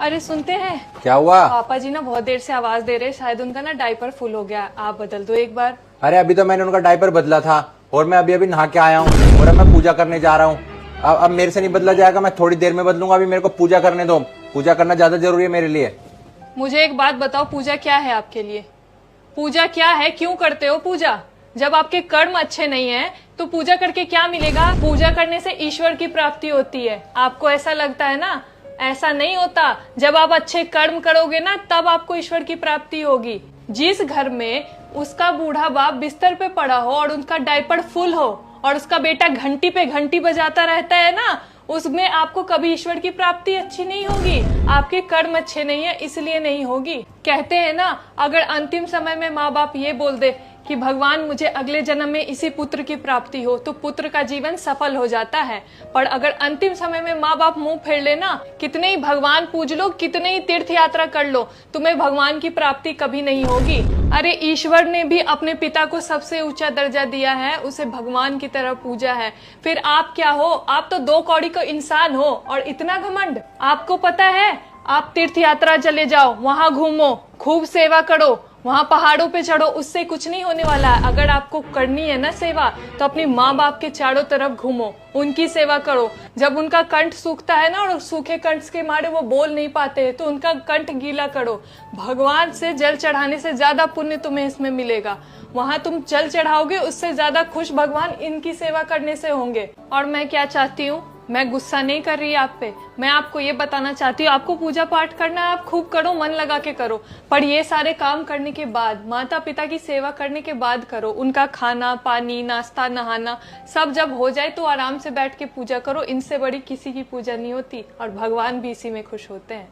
अरे सुनते हैं? क्या हुआ? पापा जी ना बहुत देर से आवाज दे रहे, शायद उनका ना डायपर फुल हो गया, आप बदल दो एक बार। अरे अभी तो मैंने उनका डायपर बदला था और मैं अभी नहा के आया हूँ और अब मैं पूजा करने जा रहा हूँ। अब मेरे से नहीं बदला जाएगा, मैं थोड़ी देर में बदलूंगा। अभी मेरे को पूजा करने दो, पूजा करना ज्यादा जरूरी है मेरे लिए। मुझे एक बात बताओ, पूजा क्या है आपके लिए? पूजा क्या है, क्यों करते हो पूजा? जब आपके कर्म अच्छे नहीं है तो पूजा करके क्या मिलेगा? पूजा करने से ईश्वर की प्राप्ति होती है। आपको ऐसा लगता है ना, ऐसा नहीं होता। जब आप अच्छे कर्म करोगे ना तब आपको ईश्वर की प्राप्ति होगी। जिस घर में उसका बूढ़ा बाप बिस्तर पे पड़ा हो और उनका डायपर फुल हो और उसका बेटा घंटी पे घंटी बजाता रहता है ना, उसमें आपको कभी ईश्वर की प्राप्ति अच्छी नहीं होगी। आपके कर्म अच्छे नहीं है इसलिए नहीं होगी। कहते हैं ना, अगर अंतिम समय में माँ बाप ये बोल दे कि भगवान मुझे अगले जन्म में इसी पुत्र की प्राप्ति हो, तो पुत्र का जीवन सफल हो जाता है। पर अगर अंतिम समय में माँ बाप मुंह फेर लेना, कितने ही भगवान पूज लो, कितने ही तीर्थ यात्रा कर लो, तुम्हें भगवान की प्राप्ति कभी नहीं होगी। अरे ईश्वर ने भी अपने पिता को सबसे ऊंचा दर्जा दिया है, उसे भगवान की तरह पूजा है। फिर आप क्या हो? आप तो 2 कौड़ी का इंसान हो और इतना घमंड। आपको पता है, आप तीर्थ यात्रा चले जाओ, वहां घूमो, खूब सेवा करो, वहां पहाड़ों पे चढ़ो, उससे कुछ नहीं होने वाला है। अगर आपको करनी है ना सेवा, तो अपनी माँ बाप के चारों तरफ घूमो, उनकी सेवा करो। जब उनका कंठ सूखता है ना और सूखे कंठ के मारे वो बोल नहीं पाते हैं, तो उनका कंठ गीला करो। भगवान से जल चढ़ाने से ज्यादा पुण्य तुम्हें इसमें मिलेगा। वहां तुम जल चढ़ाओगे, उससे ज्यादा खुश भगवान इनकी सेवा करने से होंगे। और मैं क्या चाहती हूँ, मैं गुस्सा नहीं कर रही आप पे, मैं आपको ये बताना चाहती हूँ, आपको पूजा पाठ करना है, आप खूब करो, मन लगा के करो। पर ये सारे काम करने के बाद, माता पिता की सेवा करने के बाद करो। उनका खाना पानी, नाश्ता, नहाना सब जब हो जाए तो आराम से बैठ के पूजा करो। इनसे बड़ी किसी की पूजा नहीं होती और भगवान भी इसी में खुश होते हैं।